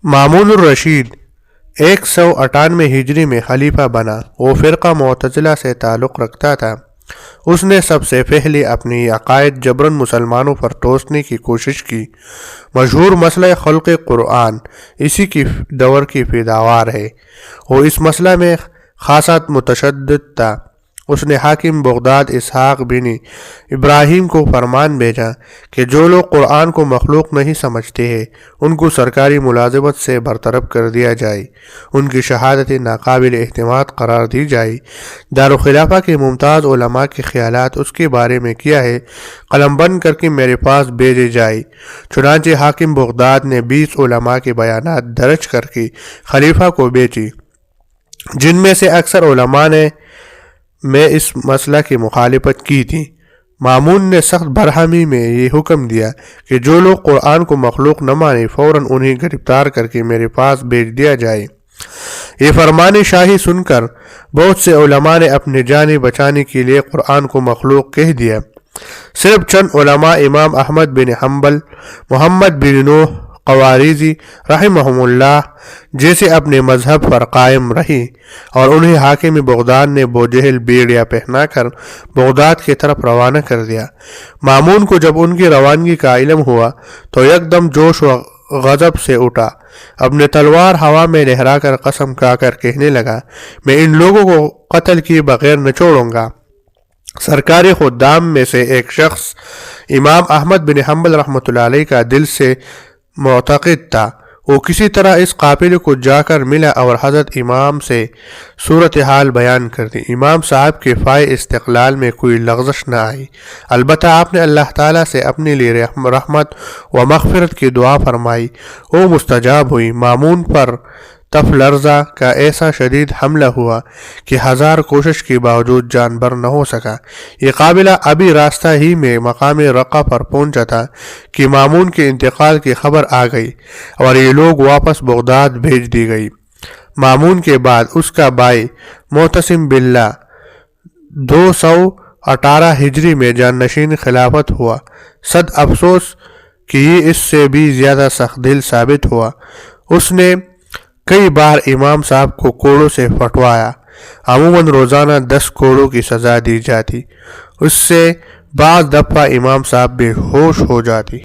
مامون الرشید 198 ہجری میں خلیفہ بنا۔ وہ فرقہ معتزلہ سے تعلق رکھتا تھا۔ اس نے سب سے پہلے اپنی عقائد جبراً مسلمانوں پر ٹھوسنے کی کوشش کی۔ مشہور مسئلہ خلق قرآن اسی کی دور کی پیداوار ہے۔ وہ اس مسئلہ میں خاصا متشدد تھا۔ اس نے حاکم بغداد اسحاق بن ابراہیم کو فرمان بھیجا کہ جو لوگ قرآن کو مخلوق نہیں سمجھتے ہیں ان کو سرکاری ملازمت سے برطرف کر دیا جائے، ان کی شہادت ناقابل اعتماد قرار دی جائے۔ دارالخلافہ کے ممتاز علماء کے خیالات اس کے بارے میں کیا ہے قلم بند کر کے میرے پاس بھیجے جائے۔ چنانچہ حاکم بغداد نے 20 علماء کے بیانات درج کر کے خلیفہ کو بھیجی، جن میں سے اکثر علماء نے اس مسئلہ کی مخالفت کی تھی۔ مامون نے سخت برہمی میں یہ حکم دیا کہ جو لوگ قرآن کو مخلوق نہ مانے فوراً انہیں گرفتار کر کے میرے پاس بھیج دیا جائے۔ یہ فرمان شاہی سن کر بہت سے علماء نے اپنی جانیں بچانے کے لیے قرآن کو مخلوق کہہ دیا۔ صرف چند علماء امام احمد بن حنبل، محمد بن نوح قواریزی رحمہم اللہ جیسے اپنے مذہب پر قائم رہی اور انہیں حاکم بغداد نے بوجہل بیڑیا پہنا کر بغداد کی طرف روانہ کر دیا۔ مامون کو جب ان کی روانگی کا علم ہوا تو یکدم جوش و غضب سے اٹھا، اپنے تلوار ہوا میں لہرا کر قسم کھا کر کہنے لگا، میں ان لوگوں کو قتل کیے بغیر نہ چھوڑوں گا۔ سرکاری خدام میں سے ایک شخص امام احمد بن حنبل رحمۃ اللہ علیہ کا دل سے معتقد تھا۔ وہ کسی طرح اس قافلے کو جا کر ملا اور حضرت امام سے صورتحال بیان کر دی۔ امام صاحب کے فائے استقلال میں کوئی لغزش نہ آئی، البتہ آپ نے اللہ تعالیٰ سے اپنے لیے رحمت و مغفرت کی دعا فرمائی، وہ مستجاب ہوئی۔ مامون پر تف لرزہ کا ایسا شدید حملہ ہوا کہ 1000 کوشش کے باوجود جان بر نہ ہو سکا۔ یہ قافلہ ابھی راستہ ہی میں مقام رقہ پر پہنچا تھا کہ مامون کے انتقال کی خبر آ گئی اور یہ لوگ واپس بغداد بھیج دی گئی۔ مامون کے بعد اس کا بھائی معتصم باللہ 218 ہجری میں جانشین خلافت ہوا۔ صد افسوس کہ یہ اس سے بھی زیادہ سخت دل ثابت ہوا۔ اس نے کئی بار امام صاحب کو کوڑوں سے پھٹوایا۔ عموماً روزانہ 10 کوڑوں کی سزا دی جاتی۔ اس سے بعض دفعہ امام صاحب بے ہوش ہو جاتی۔